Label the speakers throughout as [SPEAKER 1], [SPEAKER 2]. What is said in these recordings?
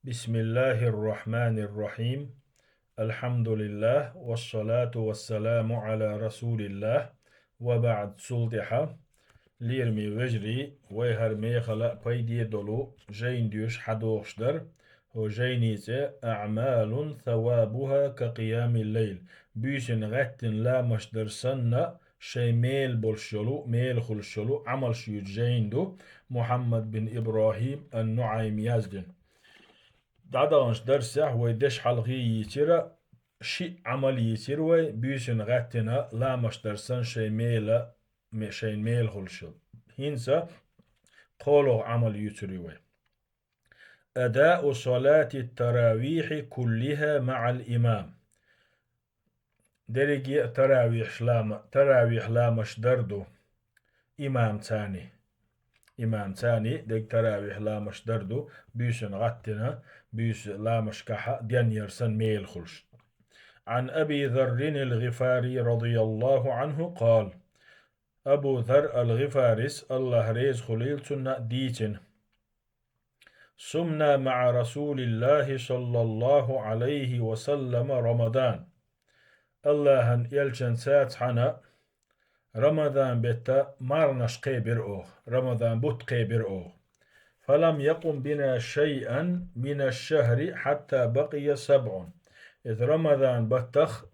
[SPEAKER 1] بسم الله الرحمن الرحيم. الحمد لله والصلاة والسلام على رسول الله. وبعد سلطحة ليرمي وجري ويهر ميخلا بيدي دولو جين ديوش حدوشدر هو جينيزة أعمال ثوابها كقيام الليل بيشن غتن لا مشدر سنة شي ميل بولشلو ميل خلشلو عمل شيوت جيندو محمد بن إبراهيم النعيم يزدن دعدانش درسه ويدش حلقي يتيرا شي عمل يتيروي بيشن غتنا لا مش درسن شي ميل خلشل هنسا قولو عمل يتيروي أداء صلاة التراويح كلها مع الإمام درجي تراويح لا مش دردو إمام ثاني ديك تراويح لا مش دردو بيشن غتنا بيش لا مش كحا ديان يرسن ميل خلش عن أبي ذر الغفاري رضي الله عنه قال أبو ذر الغفارس الله ريز خليل سنة ديتن سمنا مع رسول الله صلى الله عليه وسلم رمضان الله يلشن سات حنا رمضان بتا مارنش قيبر أوه رمضان بوت قيبر أوه فلم يقم بنا شيئا من الشهر حتى بقي 7 إذ رمضان بتخ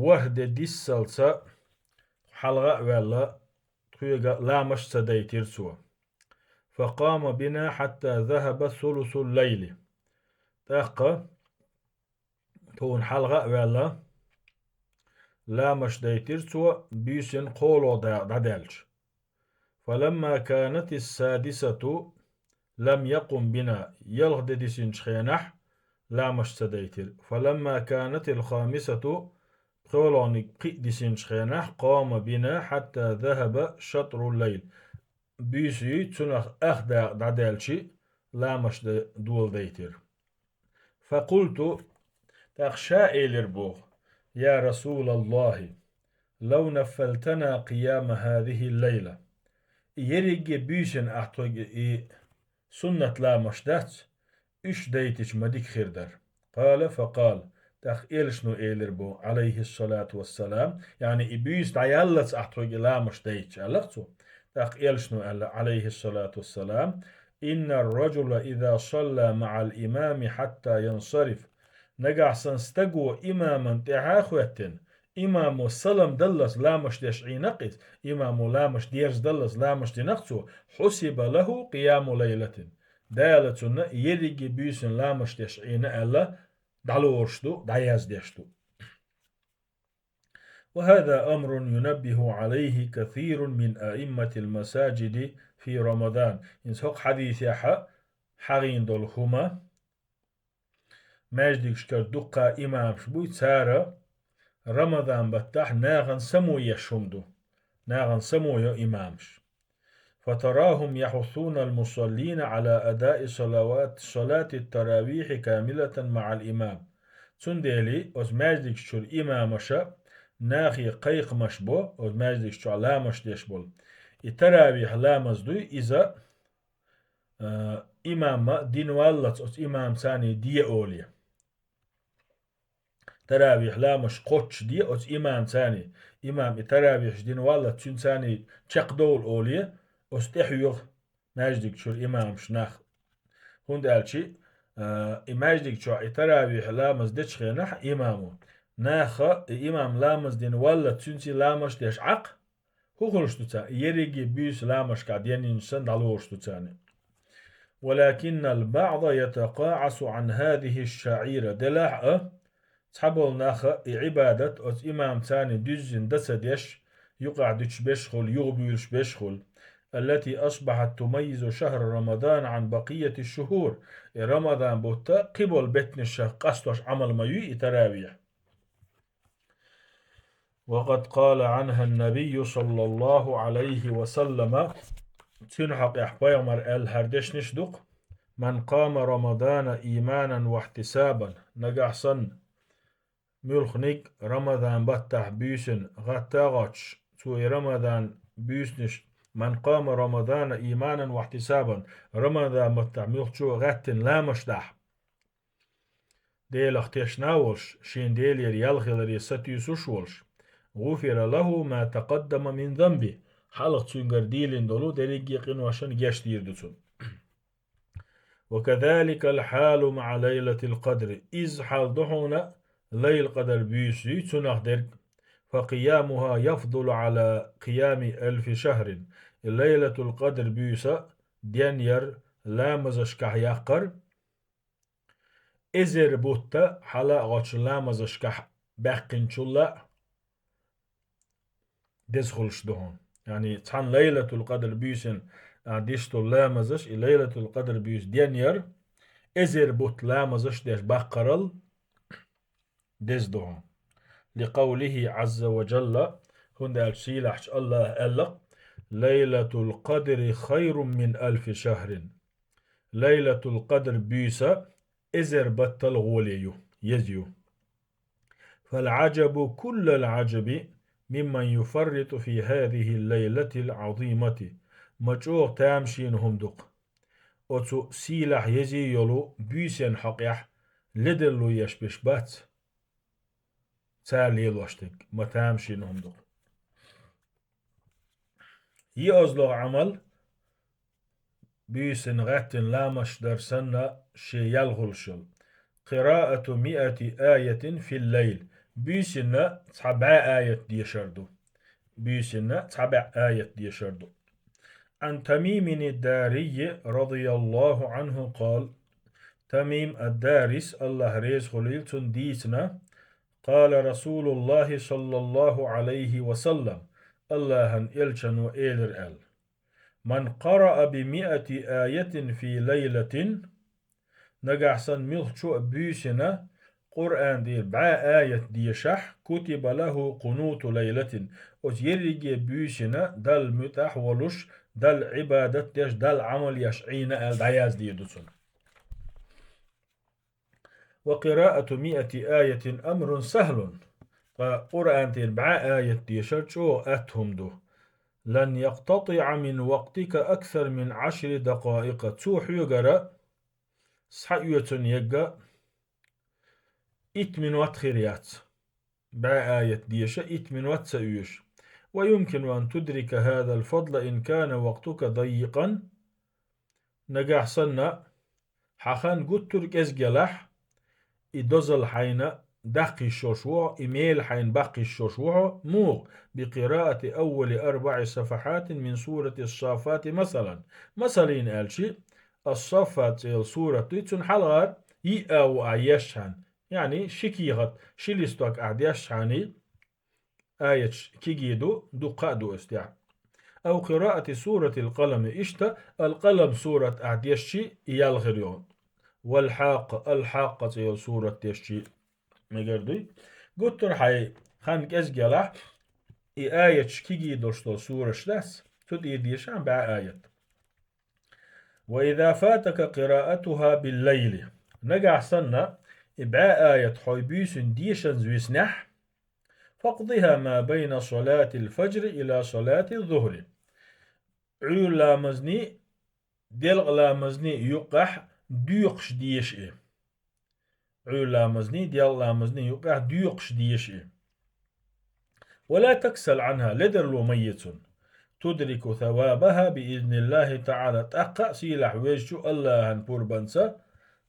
[SPEAKER 1] وهد ديسلسا حلقة ولا تيجا لا مش سديتير سوا فقام بنا حتى ذهب ثلث الليل تاقا تون حلقة ولا لا مش ديتير سوا بيسن قولو دادالش فلما كانت السادسة لم يقم بنا يلغد ديسن شخينح لا مش سديتير فلما كانت الخامسة قولوني قدسين شخينح قام بنا حتى ذهب شطر الليل بيسي تنخ أخدا دادالشي لا مش دول ديتير فقلت تخشى إلربوغ يا رسول الله لو نفلتنا قيام هذه الليلة يريجي بيشن أحتوج سنة لا مش دات إيش ديتش مديك خيردر فقال تخ إلشنو إيلربو عليه الصلاة والسلام يعني إبيس تعيالت أحتوج لا مش ديتش ألغتو تخ إلشنو عليه الصلاة والسلام إن الرجل إذا صلى مع الإمام حتى ينصرف نجع سنستقو إماما تعاخوتن إمام سلم دلس لا مش دشعي نقص إمام لا مش ديرز دلس لا مش دنقصو حسب له قيام ليلة دالتنا يريجي بيسن لا مش دشعي نقلا دعلورشتو دعياز ديشتو وهذا أمر ينبه عليه كثير من أئمة المساجد في رمضان إن سوق حديث حغين دول هما ماجدك شكر دقا إمام شبوي تسارة رمضان بتاح ناغن سمو يشمدو ناغن سمو يا إمامش فتراهم يحثون المصلين على أداء صلاة التراويح كاملة مع الإمام تندلي أز ماجدك شو الإمامشا ناخي قيق مشبو أز ماجدك شو علامش ديشبول التراويح لامزدو إذا إمام دين والله أز إمام ثاني دي أوليا تراويح لا مش قوتش دي أو إمام ثاني إمام تراويح دين والله تشين ثاني تشق دول أولية أستحيوغ ماجدك شو الإمام شناخ هون دالشي إماجدك شو تراويح لا مزدش خينح إمامو ناخ إمام لامز دين والله تشينسي لامش ديش عق هو خلشتو تاني يريجي بيس لامش قاعدين ينسن دالورشتو تاني ولكن البعض يتقاعس عن هذه الشعيرة دلاح تحبول ناخ عبادة أو إمام ثاني دجن دسدش يقعدش بشخل يغبيلش بشخل التي أصبحت تميز شهر رمضان عن بقية الشهور رمضان بوتا قبل بتن الشهر قصدش عمل ما تراويح وقد قال عنها النبي صلى الله عليه وسلم تنحق يحبيمر الهردش نشدق من قام رمضان إيمانا واحتسابا نجح صن ملخنيك رمضان بتح بيسن غتاغتش توي رمضان بيسنش من قام رمضان إيمانا واحتسابا رمضان متعمل شو غت لا مشدح ديل اختيشناولش شين ديل يالخيل ستيسوشولش غفر له ما تقدم من ذنبه حلق تسنجر ديلين دولو ديليك يقين وشان جاش ديردسون وكذلك الحال مع ليلة القدر إذ حال دحونا ليل قدر بيسي تنخ درك فقيامها يفضل على قيام 1000 شهر ليلة القدر بيسا دينير لا مزشكح يقر إزر بوتا حلا غوش لا مزشكح بقين شلا دزخلش دهون يعني تحن ليلة القدر بيسن ديشتو لا مزش ليلة القدر بيس دينير إزر بوت لا مزش ديش بقرل دز دهون لقوله عز وجل هند الشيلح الله ألق ليلة القدر خير من 1000 شهر ليلة القدر بيسا إزر بطل غوليو يزيو فالعجب كل العجب ممن يفرط في هذه الليلة العظيمة مجوغ تامشين همدق أتو سيلح يزي يلو بيسين حقيح لدلو يشبش بات تالي لوشتك ما تامشين همدق يأزلغ عمل بيسن غاتن لامش درسنا شي يلغلشل قراءة 100 آية في الليل بيسن 7 آية ديشردو بيسن 7 آية ديشردو عن تميم الداري رضي الله عنه قال تميم الدارس الله ريز خليلتن ديسنا قال رسول الله صلى الله عليه وسلم الله إلشن وإيلر أل من قرأ ب100 آية في ليلة نجحسن ملشو بيسنا قرآن دي 4 آية دي شح كتب له قنوت ليلة وزيرجي بيسنا دل متاح ولش دل عبادة يش دل عمل يشعين الدعياز دي دوسن وقراءة 100 آية أمر سهل فقرآن دي 4 آية دي شرشو أتهم دو لن يقتطع من وقتك أكثر من 10 دقائق توح يقرأ صحيوة يقى من وقت خيريات 4 آية ديشة من وقت سيوش ويمكن أن تدرك هذا الفضل إن كان وقتك ضيقا نجاح سنة حخان قد ترك أزجلح إدوزل حين دقي الشوشوع إيميل حين باقي الشوشوع موغ بقراءة أول 4 صفحات من سورة الصافات مثلا قالشي الصفات سورة تيتون حلغار أو أعيشهن يعني شكيغت شلستوك أعديشهني آية كيجيدو دقادو استيع أو قراءة سورة القلم إشتا القلم سورة أعديشي يالغريون الحاقة سورة تيشي مجردي قلت رحي خانك أزجلح آية كيجيدو شتو سورة شلاس تدي ديشان آية وإذا فاتك قراءتها بالليل نجع سنة 4 آية حيبيس ديشن زويسنح فاقضها ما بين صلاة الفجر إلى صلاة الظهر عيول لامزني ديل لامزني يقح ديقش ديش إيه عيول لامزني ديل لامزني يقح ديقش ديش إيه ولا تكسل عنها لدر ميت تدرك ثوابها بإذن الله تعالى تأقع سيلح ويشو الله هنبور بنسا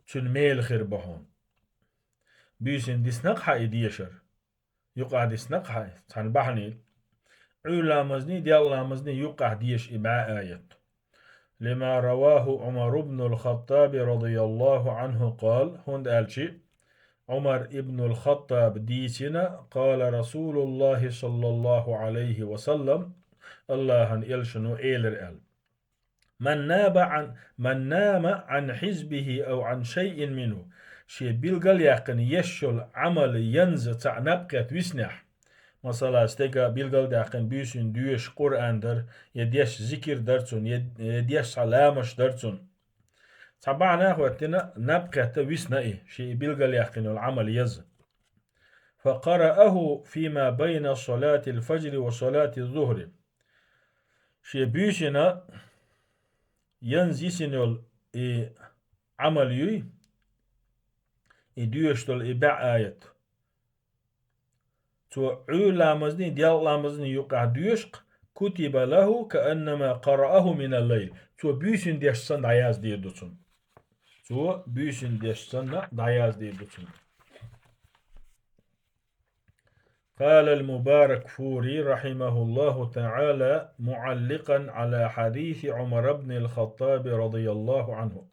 [SPEAKER 1] تنميل خربهون بيسن ديسنقحة إديشر يقع ديسنقحة تنبحني علا مزني دي الله مزني يقع ديش إبعاء آيات لما رواه عمر بن الخطاب رضي الله عنه قال هند ألشي عمر ابن الخطاب ديسنا قال رسول الله صلى الله عليه وسلم الله يلشنو إيلر أل من نام عن حزبه أو عن شيء منه شيء بيلقل يقن يشل عمل ينز تعنبقت ويسنح مثلا استيقا بيلقل يقن بيسن ديوش قرآن در يديش ذكر درسون يديش سلامش درسون طبعا أخواتنا نبقت ويسنح شيء بيلقل يقن العمل يز فقرأه فيما بين صلاة الفجر وصلاة الظهر شي بيشنا ينزيسنول عمل يوي ديوشتول بع آيات تو عو لامزني ديال لامزني يقع ديوشق كتب له كأنما قرأه من الليل تو بيشن ديشسن دعياز ديدوتون تو بيشن ديشسن دعياز ديدوتون. قال المبارك فوري رحمه الله تعالى معلقا على حديث عمر بن الخطاب رضي الله عنه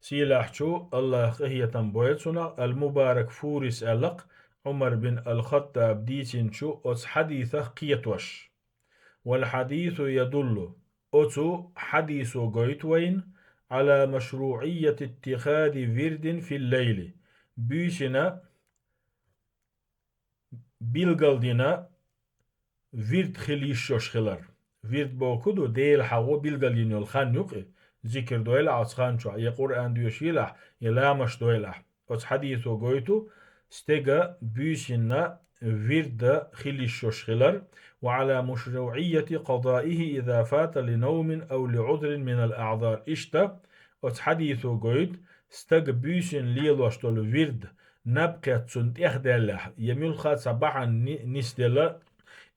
[SPEAKER 1] سيلاحشو الله هي تنبويتسنا المبارك فوريس ألق عمر بن الخطاب ديسين شو أس حديثه قيتوش والحديث يدل أتو حديث قيتوين على مشروعية اتخاذ ورد في الليل بيشنا بيلغالدينا ورد خليشوش خلر ورد بوكودو ديل حاو بيلغالدين الخان يقي ذكر دويلة عصخان شو يا قرآن ديوشيلح يلامش دويلح أس حديثو قويتو استيغا بيشنا ورد خليشوش خلر وعلى مشروعية قضائه إذا فات لنوم أو لعذر من الأعذار إشتا أس حديثو قويت استيغا بيشن ليلوشتول ورد نبقى تسنت إخدالح يميل خات صباحا نستلا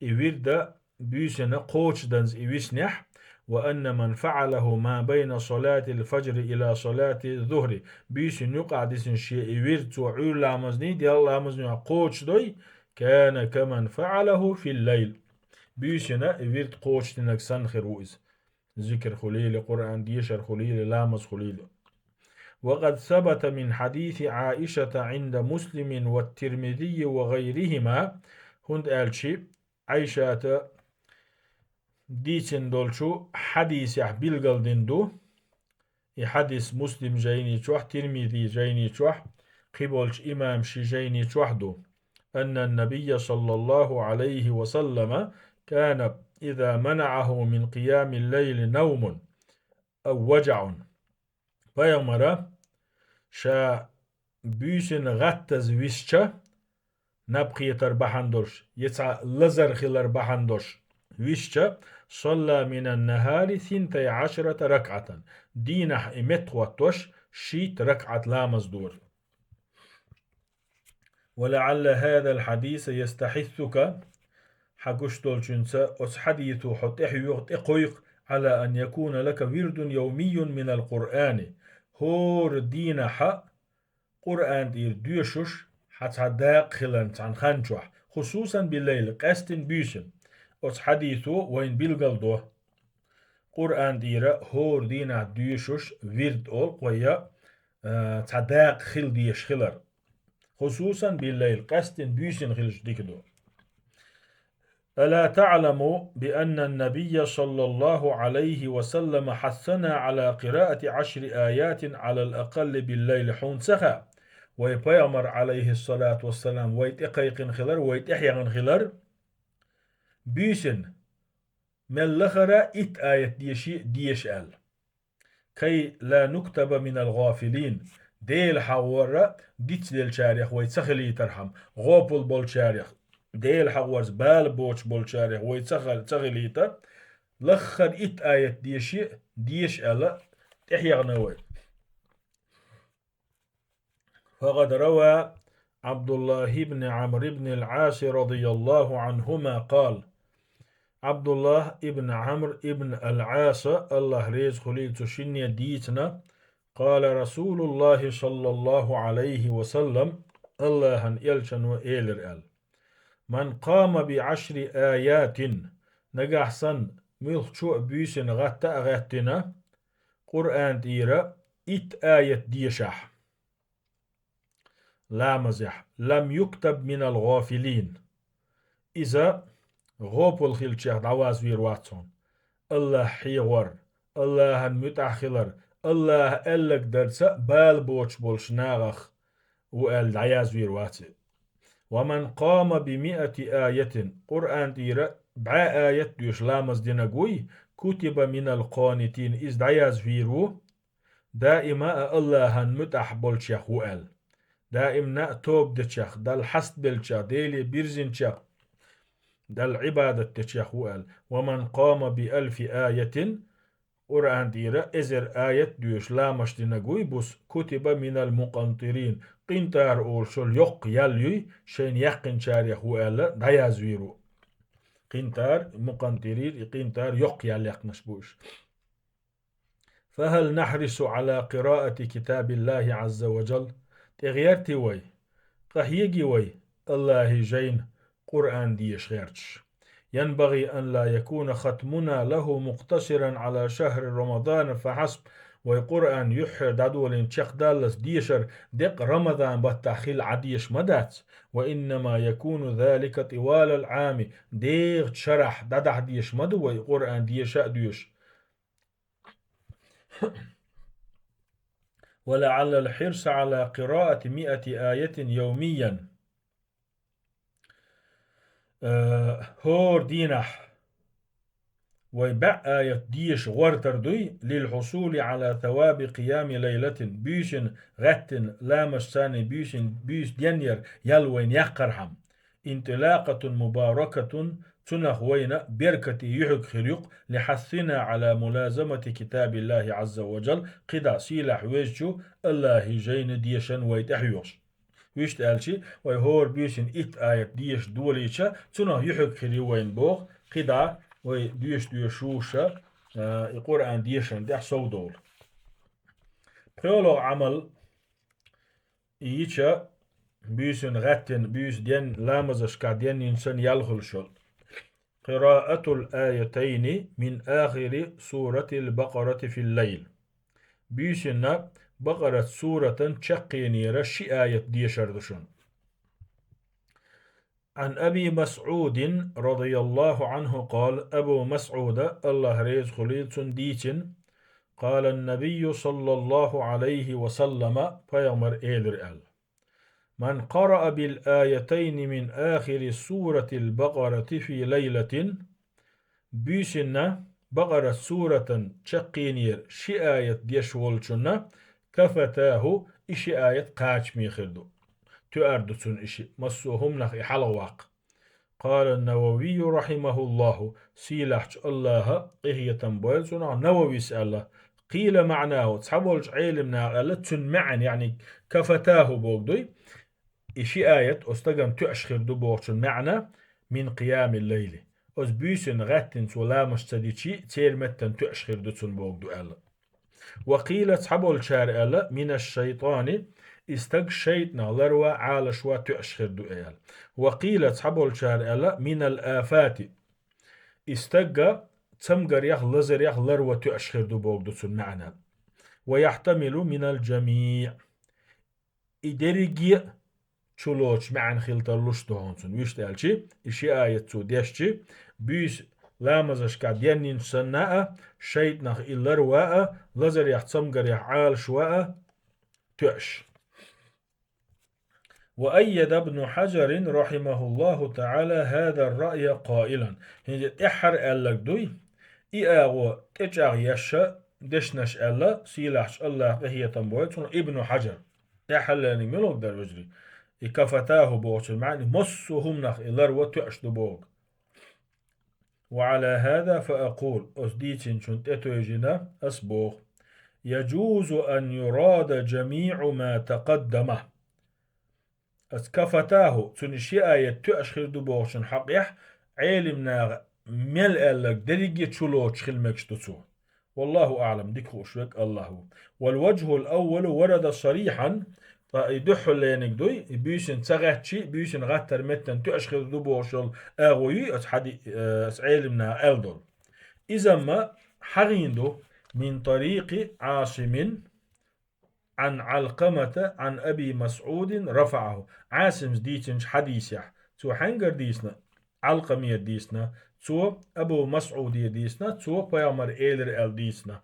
[SPEAKER 1] إورد بيشن قوش دنز إويسنح وأن من فعله ما بين صلاة الفجر إلى صلاة الظهر بيشن يقع ديسن شيء إورد وعول لامزني دي الله لامزني قوش دوي كان كمن فعله في الليل بيشن إورد قوش تنك سنخر وإز ذكر خليل قرآن ديشر خليل لامز خليل. وقد ثبت من حديث عائشة عند مسلم والترمذي وغيرهما هند ألشي عائشة ديتن دولشو حديث يحبيل دو حديث مسلم جيني تشوح ترمذي جيني تشوح قبولش إمام شي جيني تشوح دو أن النبي صلى الله عليه وسلم كان إذا منعه من قيام الليل نوم أو وجع فيمرا شا بيشن غتز ويشچا نبقيتر بحندوش يتسع لزر خلر بحندوش ويشچا صلى من النهار 12 ركعة دينح إمتوتوش شيت ركعة لامز دور. ولعل هذا الحديث يستحثك حقشتول جنسا أس حديث حط إقويق على أن يكون لك ورد يومي من القرآن هور دينح قرآن دير ديوشوش حتى داق خلان عن خانشوح خصوصا بالليل قاستن بيشن أس حديثو وين بيلغل قرآن دير هور دينا ديوشوش ورد أول قوية تداق خل ديش خلر خصوصا بالليل قاستن بيشن خلش ديكدو. ألا تعلم بأن النبي صلى الله عليه وسلم حثنا على قراءة 10 آيات على الأقل بالليل حون سخا ويبيامر عليه الصلاة والسلام ويتقيقن خلر ويتحيغن خلر بيشن من لخرا إت آية ديش آل كي لا نكتب من الغافلين ديل حورا ديت ديل شاريخ ويتسخلي ترحم غوبل بول شاريخ ديل حورز بال بوش بول شاريخ ويتسخلي تر لخر إت آية ديش آل تحيغن ويت. فقد روى عبد الله بن عمرو بن العاص رضي الله عنهما قال عبد الله ابن عمرو ابن العاص الله ريز خليل تشني ديتنا قال رسول الله صلى الله عليه وسلم الله يلشن وإيلر آل من قام ب10 آيات نجحسن ملخشو بيسن غتا غتنا قرآن ديرا إت آية ديشح لا مزح لم يكتب من الغافلين إذا غوب الخلشيخ دعواز وير واتسون الله حيور الله المتأخلر الله ألك درسا بال بوش بولش ناغخ وقال دعواز وير واتسي. ومن قام ب100 آية قرآن ديرا بع آية ديوش لامز ديناقوي كتب من القانتين إذ دعواز ويرو دائما الله المتأح بولشيخ وقال دائما توب دتشخ دال حست بلشا ديلي بيرزين شخ دل عبادة تشيخوال ومن قام بألف آية قرآن ديرة إزر آية ديوش لا مشتنا بس كتب من المقنطرين قنتار أول شل يق يلي شين يقن شار يخوال دايازويرو قنتار مقنطرين قنتار يق يلي يقنشبوش. فهل نحرص على قراءة كتاب الله عز وجل تغيرتي وي قهيجي وي الله جين قرآن ديش غيرتش. ينبغي أن لا يكون ختمنا له مقتصرا على شهر رمضان فحسب وقرآن يحر دادول تشيخ دالس ديشر دق رمضان بالتأخيل عديش مدات وإنما يكون ذلك طوال العام ديغ شرح دادح ديش مدو وقرآن ديش ديش. ولعل الحرص على قراءة 100 آية يوميا هور دينح ويبع آية ديش غورتر دوي للحصول على ثواب قيام ليلة بيشن غتن لامش ثاني بيش دينير يلوين يقرحم انطلاقة مباركة تنخ وين بركة يحق خليق لحثنا على ملازمة كتاب الله عز وجل قدا سيلح ويجو الله جين ديشن ويتحيوش ويش تالشي ويهور بيشن إت آية ديش دوليشا تنخ يحق خليق وين بوغ قدا ويديش ديشوشا القرآن ديشن ديح سودول بيولو عمل إيشا بيسن غتن بيس دين لامزش كادين ينسن يلخل شل قراءة الآيتين من آخر سورة البقرة في الليل بيسن بقرة سورة تشقيني رشي آية ديشردشن. عن أبي مسعود رضي الله عنه قال أبو مسعود الله ريز خليل ديتن قال النبي صلى الله عليه وسلم فيمر إيلر من قرأ بالآيتين من آخر سورة البقرة في ليلة بيشنا بقرة سورة تشقينير شي آية ديشولشنا كفتاه إشي آية قاش ميخردو تؤردسون إشي مسوهم نخ حلواق. قال النووي رحمه الله سيلحش الله إهية بويلسون نووي سأله قيل معناه تحولش علمنا ألتن معن يعني كفتاه بوغدوي إشي آية أستغن تأشخر دبوغشن معنى من قيام الليل أز بيسن غتن سولا مستديشي تيرمتن تأشخر دتن بوغدو ألا. وقيل تحبول شار ألا من الشيطان استق شيطنا لروا عال شوا تأشخر دو ألا. وقيل تحبول شار ألا من الآفات استق تمقر يخ لزر يخ لروا تأشخر دو بوغدو تن معنى. ويحتمل من الجميع إدريجي چولوچ معن خلطلوش دهونسون ويشتالشي إشي آية تو ديشتي بيس لامزش كادينين سناء شيد نخ إلر واء لزر يحتمقر يحعال شواء تؤش. وأيد ابن حجر رحمه الله تعالى هذا الرأي قائلا هنجي إحر ألك دوي إياغو تجاغ يشا دشنش ألا سيلاحش الله هي تنبويت ابن حجر إحلاني ملوك در وجري إكفتاه بوغش المعنى مصهم نخ إلر وتعشد بوغ. وعلى هذا فأقول أسديتين شنت أتوجنا أسبوغ يجوز أن يراد جميع ما تقدمه أسكفتاه تنشي آية تأشخر دبوغشن حقيح علمنا ملء لك دريجي تشلوش خلمكش تسوه والله أعلم ديكو شوك الله. والوجه الأول ورد صريحا فيدحل لينك دوي بيشن تغتشي بيشن غتر متن تأشخر دبوغشل أغوي أسحدي أسعيلمنا ألدول. إذا ما حغيندو من طريق عاصم عن علقمة عن أبي مسعود رفعه عاصم ديتنش حديثيح تو حنجر ديسنا علقمية ديسنا تو أبو مسعود ديسنا تو بيامر إيلر أل ديسنا.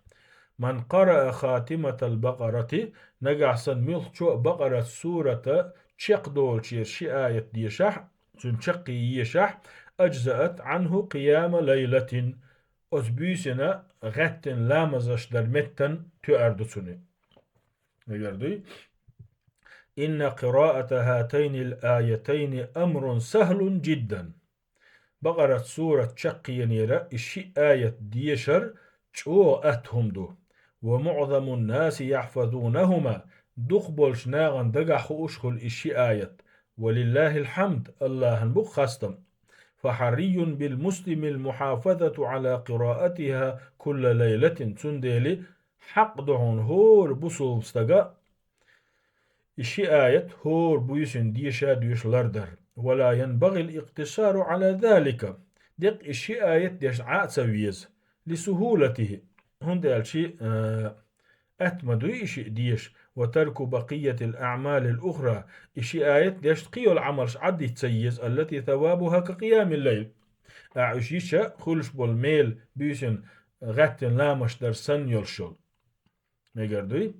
[SPEAKER 1] من قرأ خاتمة البقرة نجحسن ملخشو بقرة سورة تشق دول شير شي آية ديشح تنشقي يشح أجزأت عنه قيام ليلة أسبيسنا غتن لامزش درمتن تؤردسني. إن قراءة هاتين الآيتين أمر سهل جدا بقرة سورة شقينيرة إشي آية ديشر شو أتهم دو ومعظم الناس يحفظونهما دخبل شناغن دقح أشخل إشي آية ولله الحمد الله نبخ خستم فحري بالمسلم المحافظة على قراءتها كل ليلة تندلي حق دهون هور بصوب استقا إشي آية هور بيسن ديشا ديش لردر ولا ينبغي الاقتصار على ذلك دق إشي آية ديش سويز لسهولته هند شيء أتمدو إشي ديش وترك بقية الأعمال الأخرى إشي آية ديش قيو العمل عدي تسيز التي ثوابها كقيام الليل أعشيشة خلش بالميل بيسن غتن لامش در سن يلشل ميقردوي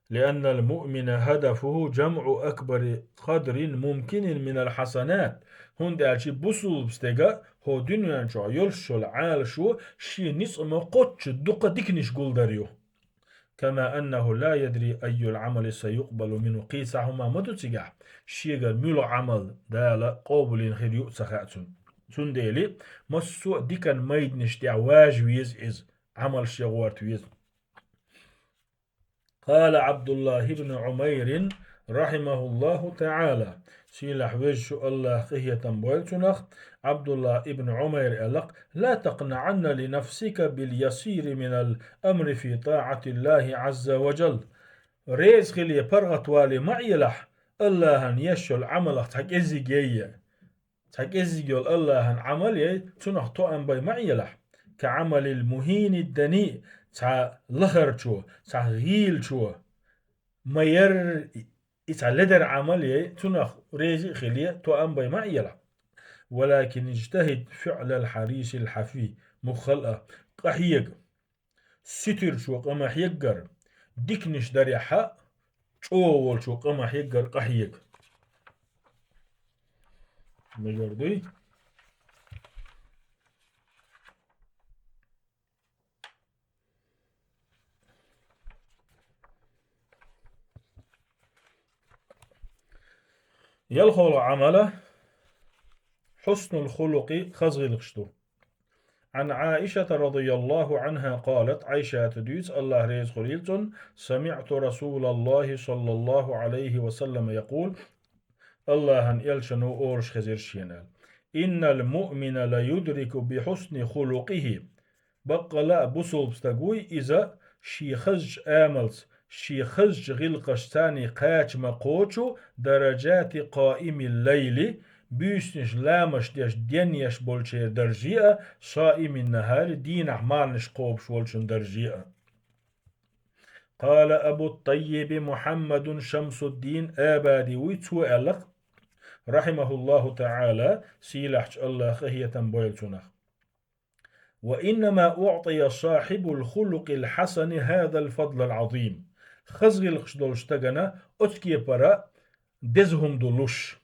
[SPEAKER 1] لأن المؤمن هدفه جمع أكبر قدر ممكن من الحسنات هند ألشي بصول بستيغا هو دنيا شو يلشل عال شو شي نصم قدش دقة ديكنش قول داريو كما أنه لا يدري أي العمل سيقبل منه قيسهما مدتسجح شيغر ميلو عمل دالا قوبلين خير يؤسخاتون سنديلي مسو ديكن ميد نشتع واجويز إز عمل شيغوارت ويز قال عبد الله بن عمير رحمه الله تعالى سيلح وجه الله قهية بويلتنخ عبد الله بن عمير ألق لا تقنعن لنفسك باليسير من الأمر في طاعة الله عز وجل ريز خلي برغت والي معيلح الله يشل عملك تحك إزيجية تحك إزيجيول الله عمل تنخ طوأن بي معيلح كعمل المهين الدنيء تا لخر شو تا غيل شو مير إتا لدر عملي تنخ ريزي خليه تو أنبي معيلا ولكن اجتهد فعل الحريص الحفي مخلقة قحيق ستر شو قما حيقر ديكنش داري حق شوول شو قما حيقر قحيق مجردوي يلخل عمله حسن الخلق خزغ الخشتو عن عائشة رضي الله عنها قالت عائشة تدوس الله ريز خليلتون سمعت رسول الله صلى الله عليه وسلم يقول الله يلشنو أورش خزير شينال إن المؤمن لا يدرك بحسن خلقه بقى لا بصوب بستقوي إذا شي خج آملت شي خج غلقش تاني قاش مقوشو درجات قائم الليل بيسنش لامش ديش دينيش بولشير درجيئة صائم النهار دين أحمالنش قوبش بولشن درجيئة قال أبو الطيب محمد شمس الدين آبادي ويتسو ألق رحمه الله تعالى سيلحش الله خهية بويلتنخ وإنما أعطي صاحب الخلق الحسن هذا الفضل العظيم خزغ الخشدولش تغنى أتكي برا دزهم دلوش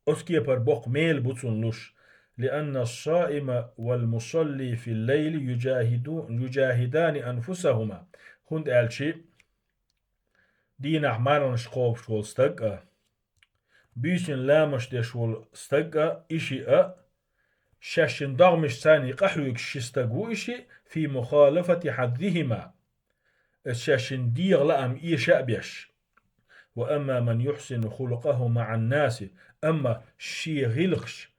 [SPEAKER 1] أتكي بر بوق ميل بوتسون لأن الصائم والمصلي في الليل يجاهدان أنفسهما هند ألشي دين أحمالن شقوب شوال استقى بيسن لامش دي شوال استقى إشي شاشن دغمش ثاني قحوك شستقو إشي في مخالفة حدهما الشاشن ديغ لأم إيشاء بيش وأما من يحسن خلقه مع الناس أما شي غلقش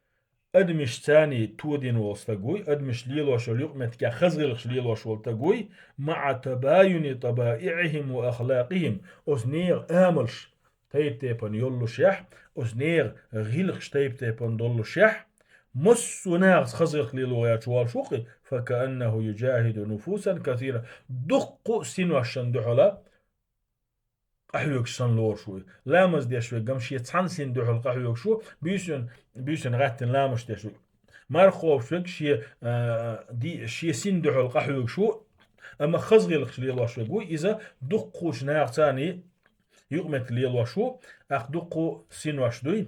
[SPEAKER 1] أدمش ثاني تودين والستقوي أدمش ليل وشول يقمت كخزغلش ليل وشول تقوي مع تباين طبائعهم وأخلاقهم أسنير آملش تيب تيبن يولو شح أسنير غلقش تيب تيبن دولو شح مسوناغ خزغ ليل وياتشوال شوقي فكأنه يجاهد نفوسا كثيرة دق سنو الشندحلا قحوك سن لور شوي لامز دي شوي قمشي يتحنسين دوحل قحوك شو بيسن غاتن لامش دي شوي مارخوف شوك شي دي شي سين دوحل قحوك شو اما خزغي لخش ليلوا شوي قوي اذا دقوش ناغ تاني يقمت ليلوا شو اخ دقو سين واش دوي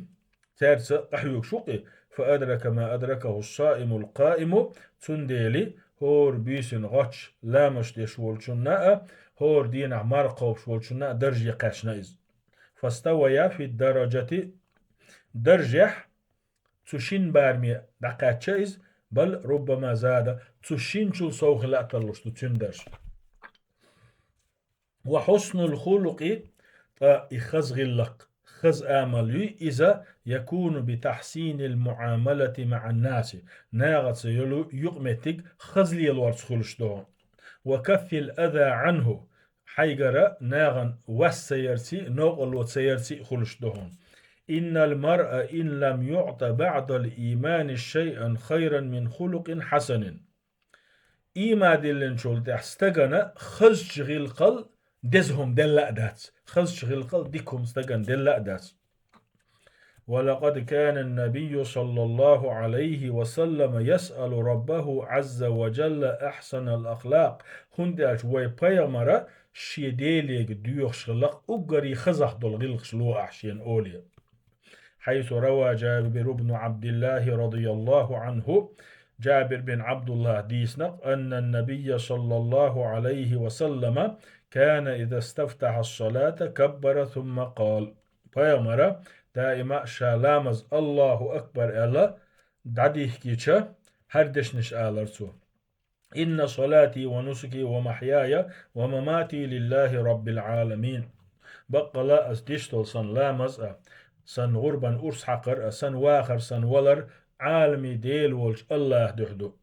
[SPEAKER 1] تارس قحوك شوقي فأدرك ما أدركه الصائم القائم تنديلي هور بيسن غاتش لامش دي شوال شناء هور دينا مرقو شوال شناء درجة قاشنا إز فاستويا في الدرجة درجح تشين بارمي دقاتشيز بل ربما زاد تشين شل سوخ لا تلوش تشندرش. وحسن الخلق إخز غلق خز آمل إذا يكون بتحسين المعاملة مع الناس ناغت يلو يقمتك خز لي الورس خلشتهم وكف الأذى عنه حيقرا ناغن والسيرسي نوغل وسيرسي خلشتهم. إن المرء إن لم يعط بعد الإيمان شيئا خيرا من خلق حسن إيما دلن شولت استغنى خز شغل قل دزهم دل دات خز شغل قل ديكم استغن دل دات. ولقد كان النبي صلى الله عليه وسلم يسأل ربه عز وجل أحسن الأخلاق هنداش ويبايمرا شيديليك ديوخ شغلق أقري خزح دول غلق شلو أحشين أولي. حيث روى جابر بن عبد الله رضي الله عنه جابر بن عبد الله ديسنق أن النبي صلى الله عليه وسلم كان إذا استفتح الصلاة كبر ثم قال بايمرا دائما شالامز الله أكبر ألا دعديه كيشا هردشنش آلرسو. إن صلاتي ونسكي ومحياي ومماتي لله رب العالمين. بقى لا أسدشتل سن لامز سن غربا أرس حقر سن واخر سن ولر عالمي ديل والش الله دحدو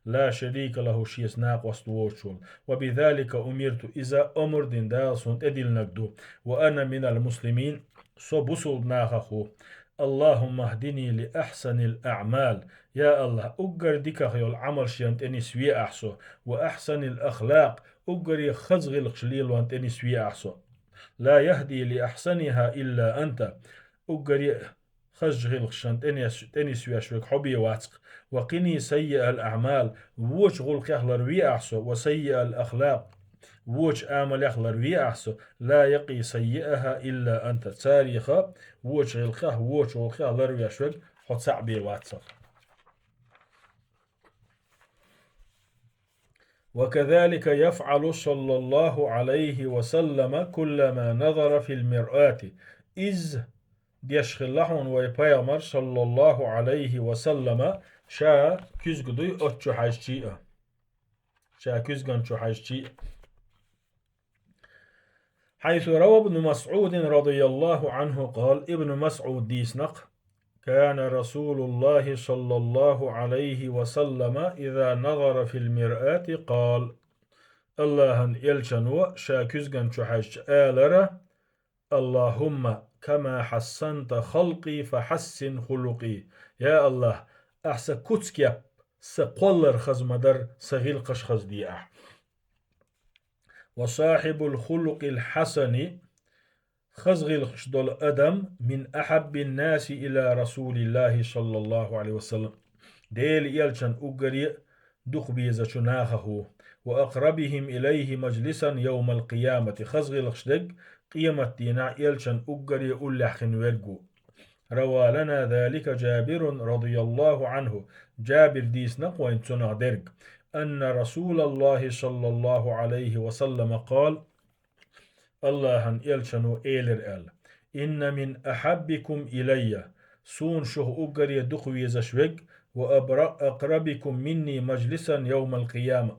[SPEAKER 1] لا شريك له شيس ناق وستوشول. وبذلك أمرت إذا أمر دين دالسون أدل نقدو وأنا من المسلمين صبصل ناخخو. اللهم اهدني لأحسن الأعمال يا الله أقر ديكا خيول عمل شيانت أني سوي أحسو وأحسن الأخلاق أقر يخزغ الخشليل وانت أني سوي أحسو لا يهدي لأحسنها إلا أنت أقر خزغ الخشانت أني سوي أشوك حبي واتق. وقني سيء الأعمال ووش غلق يخلر وي أحسو وسيء الأخلاق ووش آمل يخلر وي أحسو لا يقي سيئها إلا أنت تاريخا ووش غلقه ووش غلق يخلر وي أشوك حد سعبي واتق. وكذلك يفعل صلى الله عليه وسلم كلما نظر في المرآة إذ ديشخلحون ويبايمر صلى الله عليه وسلم شا كيزغدوي أتشو حاجتي شا كيزغن شو حاجتي. حيث روى ابن مسعود رضي الله عنه قال ابن مسعود ديسنق كان رسول الله صلى الله عليه وسلم إذا نظر في المرآة قال اللهن يلشنو شا كيزغن شو حاجتي آلرة اللهم كما حسنت خلقي فحسن خلقي. يا الله أحسن كتسكيب سقولر خزمدر سغيل قش خزدي وصاحب الخلق الحسن خزغل خشدل أدم من أحب الناس إلى رسول الله صلى الله عليه وسلم ديل يلشن أقري دخبيز شناخه وأقربهم إليه مجلسا يوم القيامة خزغل خشدق قيمة دينا يلشن أقري أولحخن ورقو. روى لنا ذلك جابر رضي الله عنه جابر ديس نقوين تنع درق أن رسول الله صلى الله عليه وسلم قال الله يلشنو إيلر آل إن من أحبكم إلي سون شه أقري دخوي زشوق وأقربكم مني مجلسا يوم القيامة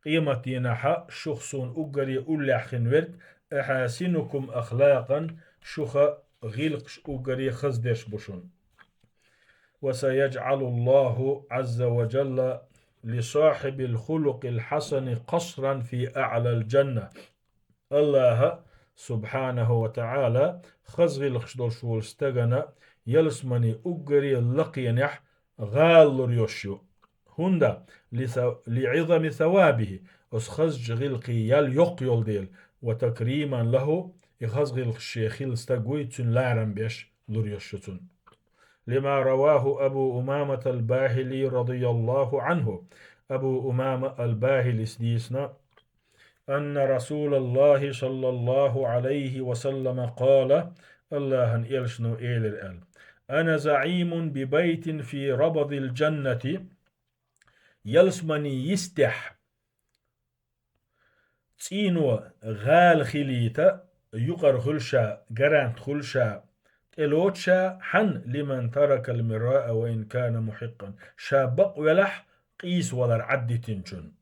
[SPEAKER 1] قيمة دينا شخصون أقري أولحخن ورق أحاسنكم أخلاقا شخ غلق أقري خزدش بشون. وسيجعل الله عز وجل لصاحب الخلق الحسن قصرا في أعلى الجنة. الله سبحانه وتعالى خزغل خشدل شول استغنى يلسمني أقري لقينح غال ريوشو هندا لعظم ثوابه أسخز غلقي يل يقيل ديل وتكريما له يخزغل الشيخيل استقوي تن لارن بيش لريوشتون. لما رواه أبو أمامة الباهلي رضي الله عنه أبو أمامة الباهلي سديسنا أن رسول الله صلى الله عليه وسلم قال الله إلشنو إيلر آل أنا زعيم ببيت في ربض الجنة يلسمني يستح تينو غال خليتا يقر خلشا قرانت خلشا إلوتشا حن لمن ترك المراء وإن كان محقا شابق ولح قيس ولا عد تنشن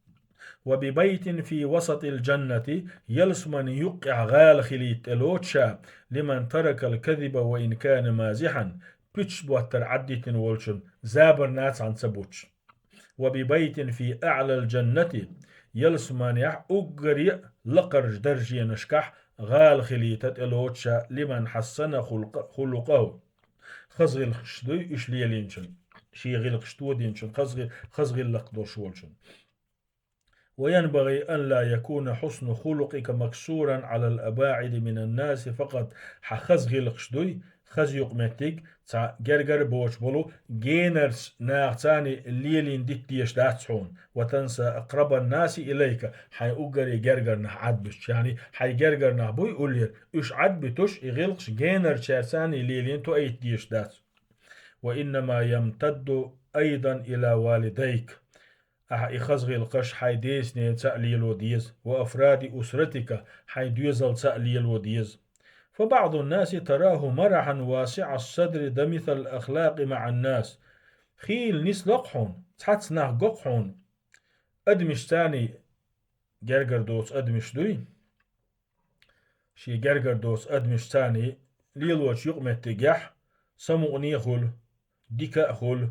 [SPEAKER 1] وببيت في وسط الجنة يلسمن يقع غال خليت إلوتشا لمن ترك الكذب وإن كان مازحا بيتش بوتر عد تنولشن زابر ناس عن سبوتش وببيت في أعلى الجنة يلسمن يح أقري لقرج درجي نشكح غال خليتة الوتشا لمن حسن خلقه خزغ الخشدوي إشليلينشن شي غير الخشتو دينشن خزغ اللقدو شولشن وينبغي أن لا يكون حسن خلقك مكسورا على الأباعد من الناس فقط حخزغ الخشدوي خز يقمتك تا جرجر بوش بولو جينرز ناغتاني الليلين ديت ديش داتسون وتنسى أقرب الناس إليك حي أقري جرجر نح عدبش يعني حي جرجر نح بوي أولير إش عدبتوش إغلقش جينر شارساني ليلين تو أيت ديش دات وإنما يمتد أيضا إلى والديك إخزغي القش حي ديسني تأليل وديز وأفراد أسرتك حي ديزل تأليل وديز فبعض الناس تراه مرحا واسع الصدر دمث الأخلاق مع الناس خيل نس لقحون تحتنا ققحون أدمش تاني جرجر دوس أدمش دوي شي جرجر دوس أدمش تاني ليلوش يقمت تجح سمغني خل ديكا خل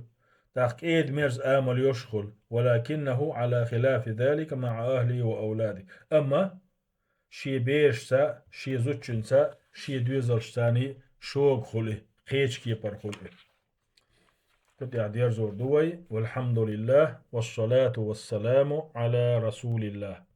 [SPEAKER 1] تاق إيد ميرز آمل يشخل ولكنه على خلاف ذلك مع أهلي وأولادي أما شي بيرشتا شي زوتشنسا شي دوزلشتاني شوق خله خيش كيبر خله قد يعدير زور دوي والحمد لله والصلاة والسلام على رسول الله